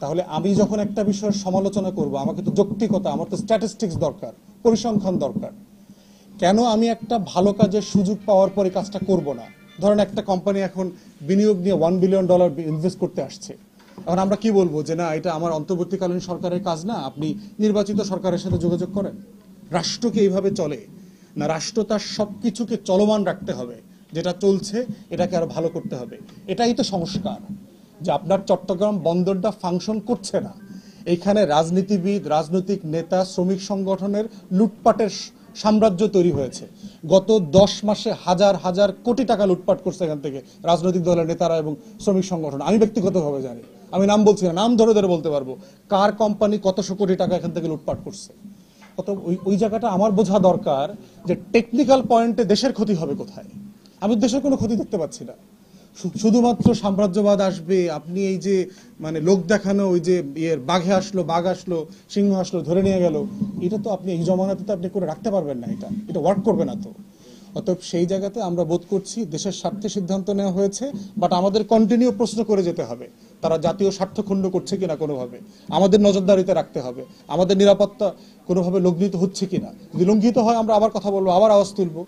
তাহলে আমি যখন একটা বিষয়ের সমালোচনা করব, আমাকে তো যৌক্তিকতা, আমার তো স্ট্যাটিস্টিক্স দরকার, পরিসংখ্যান দরকার। কেন আমি একটা ভালো কাজের সুযোগ পাওয়ার পরে কাজটা করব না? ধরেন একটা কোম্পানি এখন বিনিয়োগ নিয়ে $1 বিলিয়ন ইনভেস্ট করতে আসছে, এখন আমরা কি বলবো যে না এটা আমার অন্তর্বর্তীকালীন সরকারের কাজ না, আপনি নির্বাচিত সরকারের সাথে যোগাযোগ করেন? রাষ্ট্রকে এইভাবে চলে না, রাষ্ট্র তার সব কিছুকে চলমান রাখতে হবে, যেটা চলছে এটাকে আরো ভালো করতে হবে। এটাই তো সংস্কার, যে আপনার চট্টগ্রাম বন্দরটা ফাংশন করছে না, এইখানে রাজনীতিবিদ, রাজনৈতিক নেতা, শ্রমিক সংগঠনের লুটপাটের সাম্রাজ্য তৈরি হয়েছে। গত 10 মাসে হাজার হাজার কোটি টাকা লুটপাট করছে এখান থেকে রাজনৈতিক দলের নেতারা এবং শ্রমিক সংগঠন। আমি ব্যক্তিগতভাবে জানি, আমি নাম বলছি না, নাম ধরে ধরে বলতে পারবো কার কোম্পানি কতশো কোটি টাকা এখান থেকে লুটপাট করছে। অত ওই জায়গাটা আমার বোঝা দরকার যে টেকনিক্যাল পয়েন্টে দেশের ক্ষতি হবে কোথায়। আমি দেশের কোনো ক্ষতি দেখতে পাচ্ছি না। শুধুমাত্র সাম্রাজ্যবাদ আসবে, আপনি এই যে মানে লোক দেখানো, ওই যে বাঘ আসলো, সিংহ আসলো, ধরে নিয়ে গেল, এটা তো আপনি এই জমানাতে তো আপনি করে রাখতে পারবেন না, এটা ওয়ার্ক করবে না তো। অতএব সেই জায়গাতে আমরা বোধ করছি দেশের স্বার্থে সিদ্ধান্ত নেওয়া হয়েছে, বাট আমাদের কন্টিনিউ প্রশ্ন করে যেতে হবে তারা জাতীয় স্বার্থ ক্ষুণ্ণ করছে কিনা কোনোভাবে, আমাদের নজরদারিতে রাখতে হবে, আমাদের নিরাপত্তা কোনোভাবে লঙ্ঘিত হচ্ছে কিনা। যদি লঙ্ঘিত হয় আমরা আবার কথা বলবো, আবার আওয়াজ তুলবো।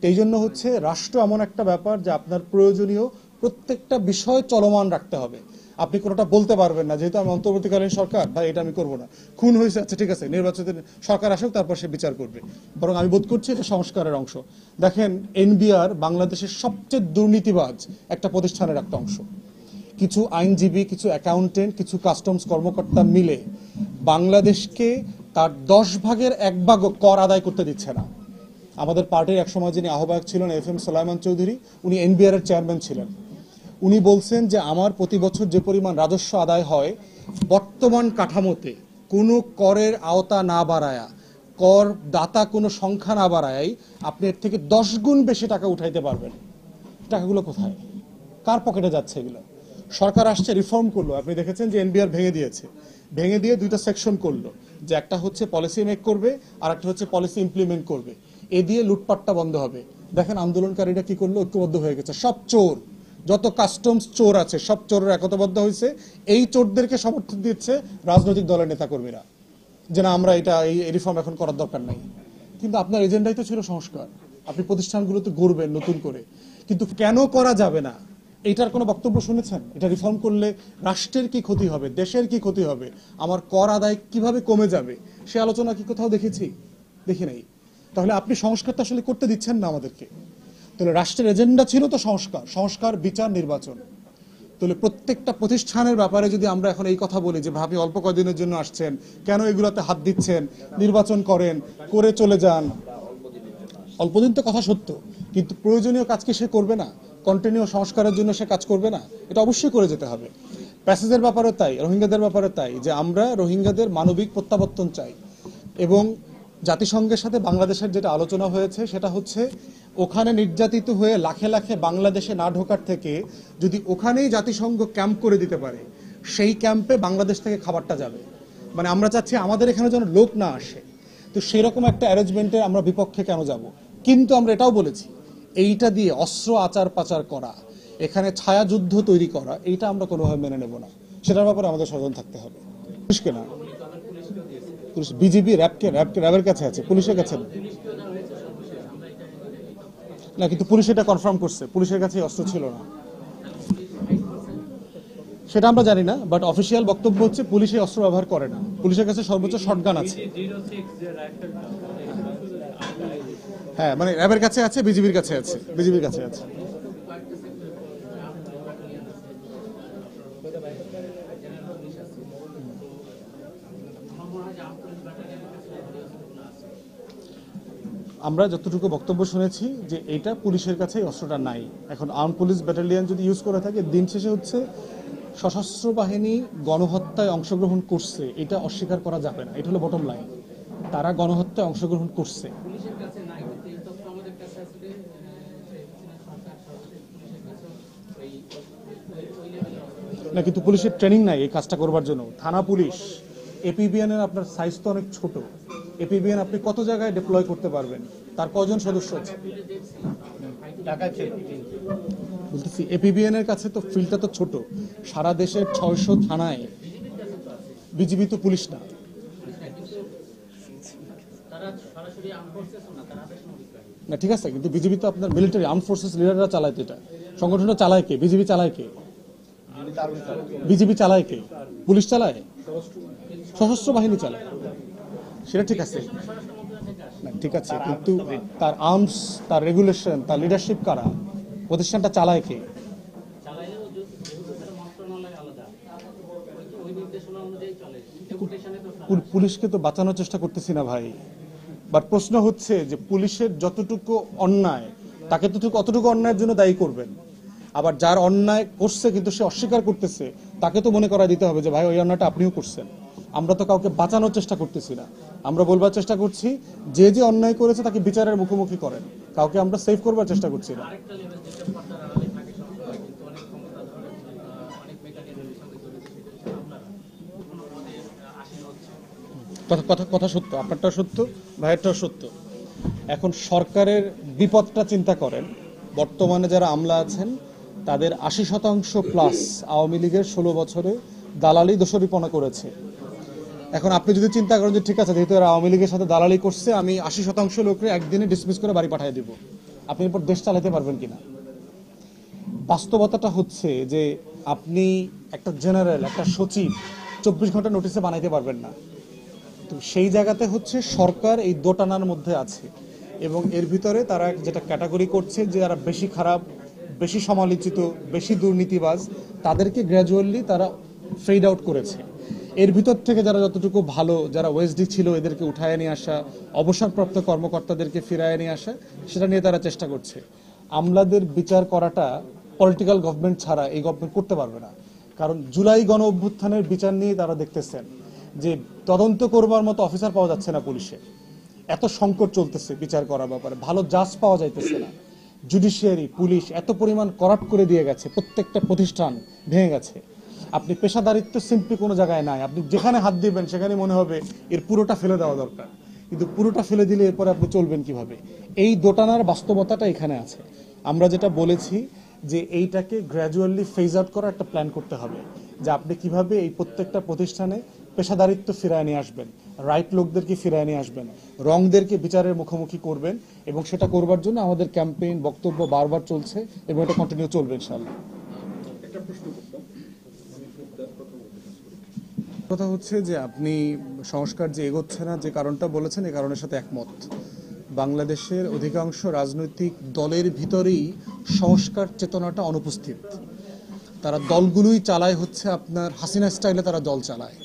এই জন্য হচ্ছে রাষ্ট্র এমন একটা ব্যাপার যে আপনার প্রয়োজনীয় প্রত্যেকটা বিষয় চলমান রাখতে হবে। আপনি কোনোটা বলতে পারবেন না, যেহেতু আমি অন্তর্বর্তীকালীন সরকার, ভাই এটা আমি করবো না, খুন হয়েছে, আচ্ছা ঠিক আছে, নির্বাচিত সরকার আসুক, তারপর সে বিচার করবে। বরং আমি বোধ করছি এটা সংস্কারের অংশ। দেখেন, এনবিআর বাংলাদেশের সবচেয়ে দুর্নীতিবাজ একটা প্রতিষ্ঠানের একটা অংশ। কিছু আইনজীবী, কিছু অ্যাকাউন্টেন্ট, কিছু কাস্টমস কর্মকর্তা মিলে বাংলাদেশকে তার 10 ভাগের 1 ভাগও কর আদায় করতে দিচ্ছে না। আমাদের পার্টির একসময় যিনি আহ্বায়ক ছিলেন FM সোলাইমান চৌধুরী, উনি এনবিআর এর চেয়ারম্যান ছিলেন। উনি বলছেন যে আমার প্রতি বছর যে পরিমাণ রাজস্ব আদায় হয়, বর্তমান কাঠামোতে কোনো করের আওতা না বাড়ায়া, কর দাতা কোনো সংখ্যা না বাড়ায় আপনি এর থেকে 10 গুণ বেশি টাকা উঠাইতে পারবেন। টাকাগুলো কোথায়, কার পকেটে যাচ্ছে এগুলো? সরকার আসছে, রিফর্ম করলো, আপনি দেখেছেন যে এনবিআর ভেঙে দিয়েছে, ভেঙে দিয়ে 2টা সেকশন করলো, যে একটা হচ্ছে পলিসি মেক করবে আর একটা হচ্ছে পলিসি ইমপ্লিমেন্ট করবে। এ দিয়ে লুটপাটটা বন্ধ হবে। দেখেন আন্দোলনকারীরা কি করলো, ঐক্যবদ্ধ হয়ে গেছে। সব চোর, যত কাস্টমস চোর আছে সব চোরের একতাবদ্ধ হয়েছে। এই চোরদেরকে সমর্থন দিচ্ছে রাজনৈতিক দলের নেতাকর্মীরা, যে না আমরা এই রিফর্ম এখন করার দরকার নাই। কিন্তু আপনার এজেন্ডাই তো ছিল সংস্কার, আপনি প্রতিষ্ঠানগুলোতে গড়বেন নতুন করে, কিন্তু কেন করা যাবে না এইটার কোনো বক্তব্য শুনেছেন? এটা রিফর্ম করলে রাষ্ট্রের কি ক্ষতি হবে, দেশের কি ক্ষতি হবে, আমার কর আদায় কিভাবে কমে যাবে, সে আলোচনা কি কোথাও দেখেছি? দেখি নাই। তাহলে আপনি সংস্কারটা আসলে করতে দিচ্ছেন না আমাদেরকে। তাহলে রাষ্ট্রের এজেন্ডা ছিল তো সংস্কার, বিচার, নির্বাচন। তাহলে প্রত্যেকটা প্রতিষ্ঠানের ব্যাপারে যদি আমরা এখন এই কথা বলি যে ভাবি অল্প কদিনের জন্য আসছেন, কেন এগুলোতে হাত দিচ্ছেন, নির্বাচন করেন, করে চলে যান। অল্পদিন তো কথা সত্য, কিন্তু প্রয়োজনীয় কাজ কি সে করবে না? কন্টিনিউ সংস্কারের জন্য সে কাজ করবে না? এটা অবশ্যই করে যেতে হবে। প্যাসেজের ব্যাপারে তাই, রোহিঙ্গাদের ব্যাপারে তাই, যে আমরা রোহিঙ্গাদের মানবিক প্রত্যাবর্তন চাই। এবং জাতিসংঘের সাথে বাংলাদেশের যেটা আলোচনা হয়েছে সেটা হচ্ছে ওখানে নির্যাতিত হয়ে লাখে লাখে বাংলাদেশে না ঢোকার থেকে যদি ওখানেই জাতিসংঘ ক্যাম্প করে দিতে পারে, সেই ক্যাম্পে বাংলাদেশ থেকে খাবারটা যাবে। মানে আমরা চাচ্ছি আমাদের এখানে যেন লোক না আসে। তো সেই রকম একটা অ্যারেঞ্জমেন্টে আমরা বিপক্ষে কেন যাব? কিন্তু আমরা এটাও বলেছি, এইটা দিয়ে অস্ত্র আচার পাচার করা, এখানে ছায়া যুদ্ধ তৈরি করা, এইটা আমরা কোনোভাবে মেনে নেব না। সেটার ব্যাপারে আমাদের সচেতন থাকতে হবে। পুলিশকে না, পুলিশ বিজিবি র্যাবের কাছে আছে, পুলিশের কাছে না। কিন্তু পুলিশ এটা কনফার্ম করছে, পুলিশের কাছে অস্ত্র ছিল না। সেটা আমরা জানি না, বাট অফিসিয়াল বক্তব্য হচ্ছে পুলিশ এই অস্ত্র ব্যবহার করে না, পুলিশের কাছে সর্বোচ্চ শটগান আছে। হ্যাঁ, মানে র্যাবের কাছে আছে, বিজিবির কাছে আছে, বিজিবির কাছে আছে। আমরা যতটুকু বক্তব্য শুনেছি যে এটা পুলিশের কাছে অস্ত্রটা নাই। এখন আর্ম পুলিশ ব্যাটালিয়ন যদি ইউজ করে থাকে, দিন শেষে হচ্ছে সশস্ত্র বাহিনী গণহত্যায় অংশগ্রহণ করছে, এটা অস্বীকার করা যাবে না। এটা হলো বটম লাইন, তারা গণহত্যায় অংশগ্রহণ করছে। না, কিন্তু পুলিশের ট্রেনিং নাই এই কাজটা করবার জন্য। থানা পুলিশ, এপিবিএন এর আপনার সাইজ তো অনেক ছোট। এপিবিএন আপনি কত জায়গায় ডিপ্লয় করতে পারবেন? তার কয়জন সদস্য আছে? বলতেছি এপিবিএন এর কাছে তো ফিল্ডটা তো ছোট। সারা দেশের 600 থানায় বিজিবি তো পুলিশ না। না ঠিক আছে, কিন্তু বিজিবি তো আপনার মিলিটারি আর্ম ফোর্সেস লিডাররা চালায়। তো এটা সংগঠনটা চালায় কে? বিজিবি চালায় কে? বিজিবি চালায় কে? পুলিশ চালায়, সশস্ত্র বাহিনী চালায়। সেটা ঠিক আছে, না, ঠিক আছে, কিন্তু তার আর্মস, তার রেগুলেশন, তার লিডারশিপ কারা, প্রতিষ্ঠানটা চালায় কে? চালাইলেও যেহেতু তার মন্ত্রণালয় আলাদা, ওই নির্দেশনা অনুযায়ী চলে। ডেপুটেশনে তো পুলিশকে তো বাঁচানোর চেষ্টা করতেছি না ভাই, বাট প্রশ্ন হচ্ছে যে পুলিশের যতটুকু অন্যায়, তাকে তো ঠিক অতটুকু অন্যায়ের জন্য দায়ী করবেন। আবার যার অন্যায় করছে কিন্তু সে অস্বীকার করতেছে, তাকে তো মনে করা দিতে হবে যে ভাই ওই অন্যায়টা আপনিও করছেন। আমরা তো কাউকে বাঁচানোর চেষ্টা করতেছি না, আমরা বলবার চেষ্টা করছি যে যে অন্যায় করেছে তাকে বিচারের মুখোমুখি করেন, কাউকে আমরা সেভ করবার চেষ্টা করছি না। আরেকটা লেভেল যেটা পর্দার আড়ালে থাকে সবসময়, কিন্তু অনেক ক্ষমতাধর অনেক মেকানিজমের সঙ্গে জড়িত, সেটা হচ্ছে আপনারা কোনো পদে আসীন হচ্ছে। কথা কথা কথা সত্য, আপনারটাও সত্য, ভাইয়েরটাও সত্য। এখন সরকারের বিপদটা চিন্তা করেন, বর্তমানে যারা আমলা আছেন তাদের 80% প্লাস আওয়ামী লীগের 16 বছরে দালালি দোষরিপনা করেছে। এখন আপনি যদি চিন্তা করেন যে ঠিক আছে, যেহেতু এরা আওয়ামী লীগের সাথে দালালি করছে, আমি 80% লোককে একদিনে ডিসমিস করে বাড়ি পাঠিয়ে দিব, আপনি এরপর দেশ চালাতে পারবেন কিনা? বাস্তবতাটা হচ্ছে যে আপনি একটা জেনারেল, একটা সচিব 24 ঘন্টা নোটিশে বানাইতে পারবেন না। তো সেই জায়গাতে হচ্ছে সরকার এই দোটানার মধ্যে আছে, এবং এর ভিতরে তারা যেটা ক্যাটাগরি করছে যে যারা বেশি খারাপ, বেশি সমালোচিত, বেশি দুর্নীতিবাজ, তাদেরকে গ্র্যাজুয়ালি তারা ফেড আউট করেছে। এর ভিতর থেকে যারা যতটুকু ভালো, যারা ওয়েসডি ছিল এদেরকে উঠায় নিয়ে আসা, অবসরপ্রাপ্ত কর্মকর্তাদেরকে ফিরায় নিয়ে আসা, সেটা নিয়ে তারা চেষ্টা করছে। আমলাদের বিচার করাটা পলিটিক্যাল গভর্নমেন্ট ছাড়া এই গভর্নমেন্ট করতে পারবে না। কারণ জুলাই গণ অভ্যুত্থানের বিচার নিয়ে তারা দেখতেছেন যে তদন্ত করবার মতো অফিসার পাওয়া যাচ্ছে না পুলিশে, এত সংকট চলতেছে বিচার করার ব্যাপারে, ভালো জাজ পাওয়া যাইতেছে না। জুডিশিয়ারি, পুলিশ এত পরিমাণ করাপ্ট করে দিয়ে গেছে, প্রত্যেকটা প্রতিষ্ঠান ভেঙে গেছে। আপনি পেশাদারিত্ব সিম্পলি কোনো জায়গায় নাই, আপনি যেখানে হাত দিবেন সেখানে মনে হবে এর পুরোটা ফেলে দেওয়া দরকার, কিন্তু পুরোটা ফেলে দিলে এরপরে আপনি চলবেন কিভাবে? এই দোটানার বাস্তবতাটা এখানে আছে। আমরা যেটা বলেছি যে এইটাকে গ্র্যাজুয়ালি ফেজ আউট করার একটা প্ল্যান করতে হবে, যে আপনি কিভাবে এই প্রত্যেকটা প্রতিষ্ঠানে পেশাদারিত্ব ফিরায় নিয়ে আসবেন, রাইট লোকদেরকে ফিরায় নিয়ে আসবেন, রংদেরকে বিচারের মুখোমুখি করবেন, এবং সেটা করবার জন্য আমাদের ক্যাম্পেইন বক্তব্য বারবার চলছে এবং এটা কন্টিনিউ চলবে ইনশাআল্লাহ। কথা হচ্ছে যে আপনি সংস্কার যে এগোচ্ছে না, যে কারণটা বলেছেন, এই কারণের সাথে একমত। বাংলাদেশের অধিকাংশ রাজনৈতিক দলের ভিতরেই সংস্কার চেতনাটা অনুপস্থিত। তারা দলগুলোই চালায় হচ্ছে আপনার হাসিনা স্টাইলে, তারা দল চালায়।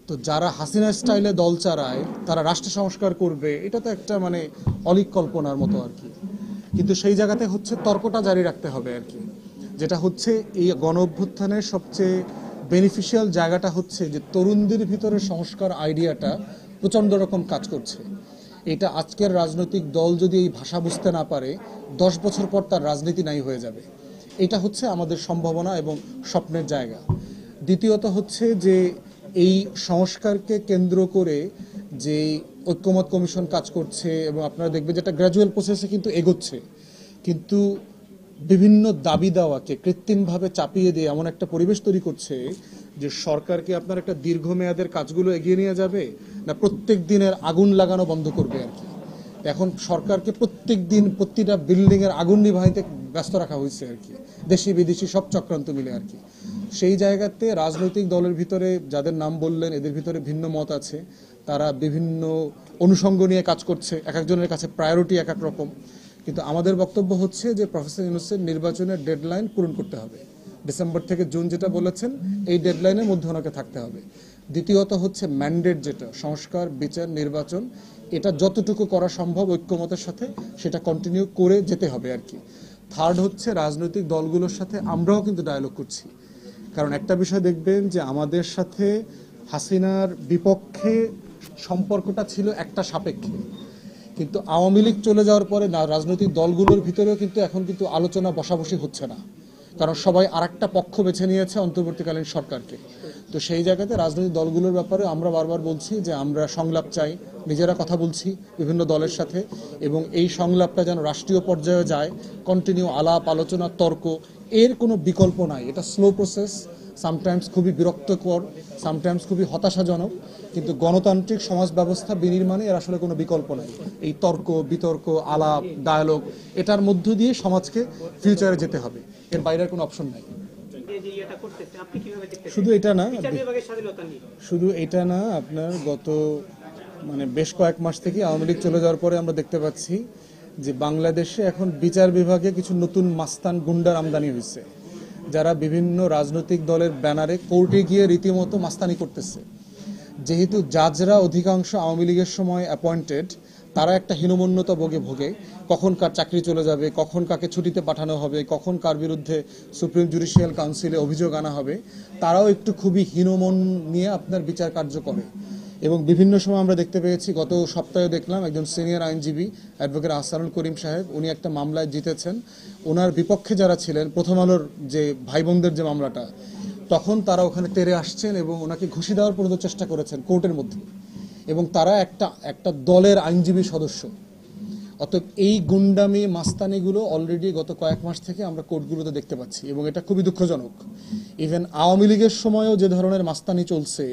তো যারা হাসিনা স্টাইলে দল চালায় তারা রাষ্ট্র সংস্কার করবে, এটা তো একটা মানে অলীক কল্পনার মতো আর কি। কিন্তু সেই জায়গাতে হচ্ছে তর্কটা জারি রাখতে হবে আর কি। যেটা হচ্ছে এই গণ অভ্যুত্থানের সবচেয়ে বেনিফিশিয়াল জায়গাটা হচ্ছে যে তরুণদের ভিতরে সংস্কার আইডিয়াটা প্রচণ্ড রকম কাজ করছে। এটা আজকের রাজনৈতিক দল যদি এই ভাষা বুঝতে না পারে, 10 বছর পর তার রাজনীতি নাই হয়ে যাবে। এটা হচ্ছে আমাদের সম্ভাবনা এবং স্বপ্নের জায়গা। দ্বিতীয়ত হচ্ছে যে এই সংস্কারকে কেন্দ্র করে যে ঐক্যমত কমিশন কাজ করছে, এবং আপনারা দেখবেন যেটা গ্র্যাজুয়াল প্রসেসে কিন্তু এগোচ্ছে, কিন্তু বিভিন্ন দাবি দেওয়াকে কৃত্রিমভাবে চাপিয়ে দিয়ে এমন একটা পরিবেশ তৈরি করছে যে সরকারকে আপনার একটা দীর্ঘমেয়াদের কাজগুলো এগিয়ে নিয়ে যাবে, না প্রত্যেক দিনের আগুন লাগানো বন্ধ করবে আর কি। এখন সরকারকে প্রত্যেক দিন প্রতিটা বিল্ডিংয়ের আগুন নিভাইতে ব্যস্ত রাখা হয়েছে আর কি, দেশি বিদেশি সব চক্রান্ত মিলে আর কি। সেই জায়গাতে রাজনৈতিক দলের ভিতরে যাদের নাম বললেন, এদের ভিতরে ভিন্ন মত আছে, তারা বিভিন্ন অনুষঙ্গ নিয়ে কাজ করছে, এক একজনের কাছে প্রায়োরিটি এক এক রকম। কিন্তু আমাদের বক্তব্য হচ্ছে যে প্রফেসর ইউনূসের নির্বাচনের ডেডলাইন পূরণ করতে হবে। ডিসেম্বর থেকে জুন যেটা বলেছেন, এই ডেডলাইনের মধ্যে ওনাকে থাকতে হবে। দ্বিতীয়ত হচ্ছে ম্যান্ডেট, যেটা সংস্কার, বিচার, নির্বাচন, এটা যতটুকু করা সম্ভব ঐক্যমতের সাথে সেটা কন্টিনিউ করে যেতে হবে আর কি। থার্ড হচ্ছে রাজনৈতিক দলগুলোর সাথে আমরাও কিন্তু ডায়ালগ করছি, কারণ একটা বিষয় দেখবেন যে আমাদের সাথে হাসিনার বিপক্ষে সম্পর্কটা ছিল একটা সাপেক্ষে, কিন্তু আওয়ামী লীগ চলে যাওয়ার পরে না রাজনৈতিক দলগুলোর ভিতরেও কিন্তু এখন কিন্তু আলোচনা বসাবসি হচ্ছে না, কারণ সবাই আরেকটা পক্ষ বেছে নিয়েছে অন্তর্বর্তীকালীন সরকারকে। তো সেই জায়গাতে রাজনৈতিক দলগুলোর ব্যাপারে আমরা বারবার বলছি যে আমরা সংলাপ চাই, নিজেরা কথা বলছি বিভিন্ন দলের সাথে, এবং এই সংলাপটা যেন রাষ্ট্রীয় পর্যায়ে যায়, কন্টিনিউ আলাপ আলোচনা তর্ক, এর কোনো বিকল্প নাই। এটা স্লো প্রসেস, সামটাইমস খুবই বিরক্তকর, সামটাইমস খুবই হতাশাজনক, কিন্তু গণতান্ত্রিক সমাজ ব্যবস্থা বিনির্মাণে এর আসলে কোনো বিকল্প নাই। এই তর্ক বিতর্ক, আলাপ, ডায়ালগ, এটার মধ্য দিয়ে সমাজকে ফিউচারে যেতে হবে, এর বাইরের কোনো অপশন নাই। শুধু এটা না, শুধু এটা না, আপনার গত মানে বেশ কয়েক মাস থেকে আওয়ামী লীগ চলে যাওয়ার পরে আমরা দেখতে পাচ্ছি যে বাংলাদেশে এখন বিচার বিভাগে কিছু নতুন মাস্তান গুন্ডার আমদানি হয়েছে, যারা বিভিন্ন রাজনৈতিক দলের ব্যানারে কোর্টে গিয়ে রীতিমতো মাস্তানি করতেছে। যেহেতু জাজরা অধিকাংশ আওয়ামী লীগের সময় অ্যাপয়েন্টেড, তারা একটা হীনমন্যতা ভোগে কখন কার চাকরি চলে যাবে, কখন কাকে ছুটিতে পাঠানো হবে, কখন কার বিরুদ্ধে সুপ্রিম জুডিশিয়াল কাউন্সিলে অভিযোগ আনা হবে, তারাও একটু খুবই হীনমন নিয়ে আপনার বিচার কার্য করে। এবং বিভিন্ন সময় আমরা দেখতে পেয়েছি, গত সপ্তাহে দেখলাম একজন সিনিয়র আইনজীবী অ্যাডভোকেট আহসানুল করিম সাহেব, উনি একটা মামলায় জিতেছেন। ওনার বিপক্ষে যারা ছিলেন, প্রথম আলোর যে ভাই বোনদের যে মামলাটা, তখন তারা ওখানে তেরে আসছেন এবং ওনাকে ঘুষি দেওয়ার পর্যন্ত চেষ্টা করেছেন কোর্টের মধ্যে, এবং তারা একটা দলের আইনজীবী সদস্য। অতএব এই গুন্ডামি মাস্তানিগুলো অলরেডি গত কয়েক মাস থেকে আমরা কোর্টগুলোতে দেখতে পাচ্ছি, এবং এটা খুবই দুঃখজনক। ইভেন আওয়ামী লীগের সময়ও যে ধরনের মাস্তানি চলছে,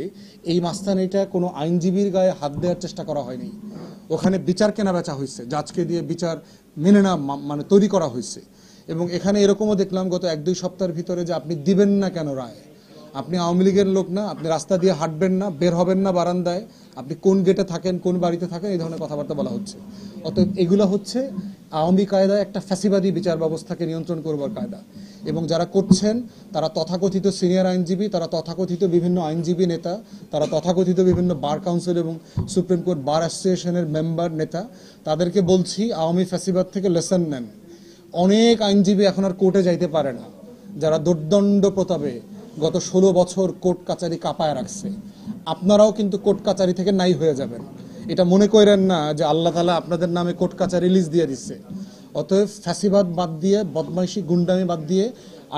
এই মাস্তানিটা কোনো আইনজীবীর গায়ে হাত দেওয়ার চেষ্টা করা হয়নি। ওখানে বিচার কেনা বেচা হয়েছে, জাজকে দিয়ে বিচার মেনে না মানে তৈরি করা হয়েছে। এবং এখানে এরকমও দেখলাম গত 1-2 সপ্তাহের ভিতরে যে আপনি দিবেন না কেন রায়, আপনি আওয়ামী লীগের লোক না, আপনি রাস্তা দিয়ে হাঁটবেন না, বের হবেন না বারান্দায়, আপনি কোন গেটে থাকেন, কোন বাড়িতে থাকেন, এই ধরনের কথাবার্তা বলা হচ্ছে। অতএব এগুলো হচ্ছে আওয়ামী কায়দায় একটা ফ্যাসিবাদী বিচার ব্যবস্থাকে নিয়ন্ত্রণ করবার কায়দা। এবং যারা করছেন তারা তথাকথিত সিনিয়র আইনজীবী, তারা তথাকথিত বিভিন্ন আইনজীবী নেতা, তারা তথাকথিত বিভিন্ন বার কাউন্সিল এবং সুপ্রিম কোর্ট বার অ্যাসোসিয়েশনের মেম্বার নেতা। তাদেরকে বলছি, আওয়ামী ফ্যাসিবাদ থেকে লেসন নেন। অনেক আইনজীবী এখন আর কোর্টে যাইতে পারে না, যারা দুর্দণ্ড প্রতাপে গত 16 বছর কোর্ট কাচারি কাঁপায় রাখছে। আপনারাও কিন্তু কোর্ট কাচারি থেকে নাই হয়ে যাবেন, এটা মনে করেন না যে আল্লাহ তাআলা আপনাদের নামে কোর্ট কাচারি রিলিজ দিয়ে দিচ্ছে। অতএব ফ্যাসিবাদ বাদ দিয়ে, বদমাইশি গুন্ডামি বাদ দিয়ে,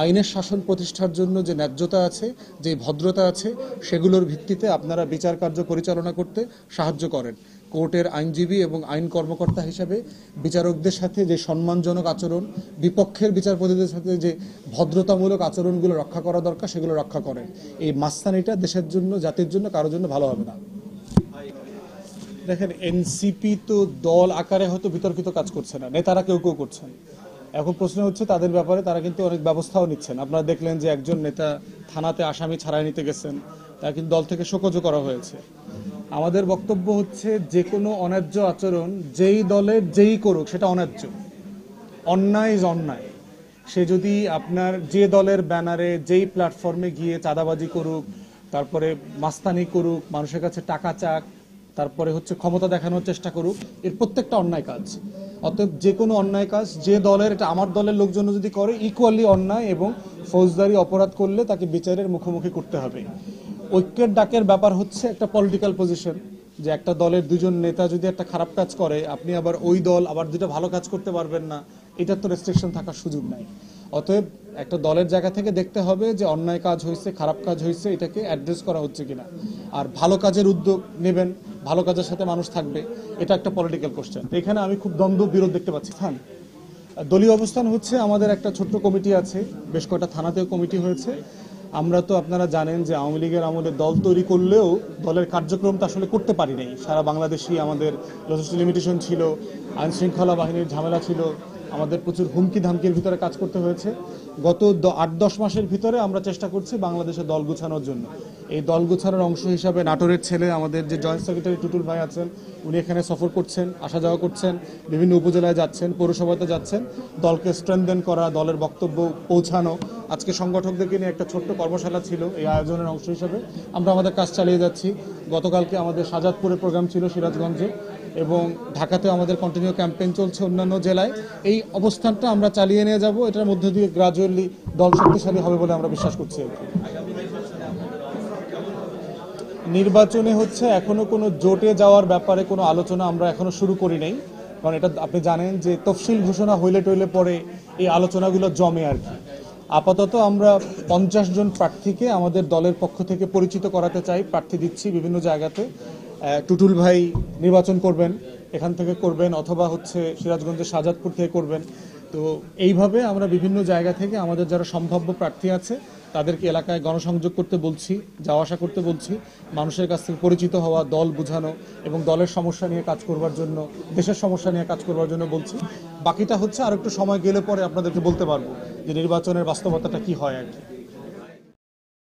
আইনের শাসন প্রতিষ্ঠার জন্য যে ন্যায্যতা আছে, যে ভদ্রতা আছে, সেগুলোর ভিত্তিতে আপনারা বিচার কার্য পরিচালনা করতে সাহায্য করেন। কোর্টের আইনজীবী এবং আইন কর্মকর্তা হিসাবে বিচারকদের সাথে যে সম্মানজনক আচরণ, বিপক্ষের বিচারপতিদের সাথে যে ভদ্রতামূলক আচরণগুলো রক্ষা করা দরকার, সেগুলো রক্ষা করেন। এই মাস্তানিটা দেশের জন্য, জাতির জন্য, কারোর জন্য ভালো হবে না। দেখেন, এনসিপি তো দল আকারে হয়তো বিতর্কিত কাজ করছে না, নেতারা কেউ কেউ করছেন। এখন প্রশ্ন হচ্ছে তাদের ব্যাপারে তারা কিন্তু অনেক ব্যবস্থাও নিচ্ছেন। আপনারা দেখলেন যে একজন নেতা থানাতে আসামি ছাড়াই নিতে গেছেন, তারা কিন্তু দল থেকে শোকজও করা হয়েছে। আমাদের বক্তব্য হচ্ছে, যে কোনো অন্যায্য আচরণ যেই দলের যেই করুক সেটা অন্যায্য। অন্যায় ইজ অন্যায়। সে যদি আপনার যে দলের ব্যানারে যেই প্ল্যাটফর্মে গিয়ে চাঁদাবাজি করুক, তারপরে মাস্তানি করুক, মানুষের কাছে টাকা চাক, তারপরে হচ্ছে ক্ষমতা দেখানোর চেষ্টা করুক, এর প্রত্যেকটা অন্যায় কাজ। অতএব যে কোনো অন্যায় কাজ যে দলের, এটা আমার দলের লোকজন যদি করে, ইকুয়ালি অন্যায়, এবং ফৌজদারি অপরাধ করলে তাকে বিচারের মুখোমুখি করতে হবে। ঐক্যের ডাকের ব্যাপার হচ্ছে একটা পলিটিক্যাল পজিশন, যে একটা দলের দুজন নেতা যদি একটা খারাপ কাজ করে, আপনি আবার ওই দল আবার দুটো ভালো কাজ করতে পারবেন না, এটার তো রেস্ট্রিকশন থাকার সুযোগ নাই। অতএব একটা দলের জায়গা থেকে দেখতে হবে যে অন্যায় কাজ হয়েছে, খারাপ কাজ হয়েছে, এটাকে অ্যাড্রেস করা হচ্ছে কিনা, আর ভালো কাজের উদ্যোগ নেবেন, ভালো কাজের সাথে মানুষ থাকবে, এটা একটা পলিটিক্যাল কোশ্চেন। এখানে আমি খুব দ্বন্দ্ব বিরোধ দেখতে পাচ্ছি। দলীয় অবস্থান হচ্ছে, আমাদের একটা ছোট্ট কমিটি আছে, বেশ কয়েকটা থানাতেও কমিটি হয়েছে। আমরা তো, আপনারা জানেন যে আওয়ামী লীগের আমলে দল তৈরি করলেও দলের কার্যক্রমটা আসলে করতে পারি নাই। সারা বাংলাদেশই আমাদের যথেষ্ট লিমিটেশন ছিল, আইন শৃঙ্খলা বাহিনীর ঝামেলা ছিল, আমাদের প্রচুর হুমকি ধামকির ভিতরে কাজ করতে হয়েছে। গত 8-10 মাসের ভিতরে আমরা চেষ্টা করছি বাংলাদেশে দল গুছানোর জন্য। এই দল গুছানোর অংশ হিসাবে নাটোরের ছেলে, আমাদের যে জয়েন্ট সেক্রেটারি টুটুল ভাই আছেন, উনি এখানে সফর করছেন, আসা যাওয়া করছেন, বিভিন্ন উপজেলায় যাচ্ছেন, পৌরসভাতে যাচ্ছেন, দলকে স্ট্রেংথেন করা, দলের বক্তব্য পৌঁছানো। আজকে সংগঠকদেরকে নিয়ে একটা ছোট্ট কর্মশালা ছিল, এই আয়োজনের অংশ হিসাবে আমরা আমাদের কাজ চালিয়ে যাচ্ছি। গতকালকে আমাদের শাহজাদপুরে প্রোগ্রাম ছিল, সিরাজগঞ্জে, এবং ঢাকাতেও আমাদের কন্টিনিউ ক্যাম্পেইন চলছে অন্যান্য জেলায়। এই অবস্থানটা আমরা চালিয়ে নিয়ে যাব, এটার মধ্য দিয়ে গ্রাজুয়ালি দল শক্তিশালী হবে বলে আমরা বিশ্বাস করছি। নির্বাচনে হচ্ছে এখনো কোনো জোটে যাওয়ার ব্যাপারে কোনো আলোচনা আমরা এখনো শুরু করি নাই, কারণ এটা আপনি জানেন যে তফসিল ঘোষণা হইলে টইলে পরে এই আলোচনাগুলো জমে আর কি। আপাতত আমরা 50 জন প্রার্থীকে আমাদের দলের পক্ষ থেকে পরিচিত করাতে চাই, প্রার্থী দিচ্ছি বিভিন্ন জায়গাতে। টুটুল ভাই নির্বাচন করবেন, এখান থেকে করবেন, অথবা হচ্ছে সিরাজগঞ্জের শাহজাদপুর থেকে করবেন। তো এইভাবে আমরা বিভিন্ন জায়গা থেকে আমাদের যারা সম্ভাব্য প্রার্থী আছে তাদেরকে এলাকায় গণসংযোগ করতে বলছি, যাওয়া আসা করতে বলছি, মানুষের কাছ থেকে পরিচিত হওয়া, দল বোঝানো এবং দলের সমস্যা নিয়ে কাজ করবার জন্য, দেশের সমস্যা নিয়ে কাজ করবার জন্য বলছি। বাকিটা হচ্ছে আর একটু সময় গেলে পরে আপনাদেরকে বলতে পারবো যে নির্বাচনের বাস্তবতাটা কি হয় আর কি।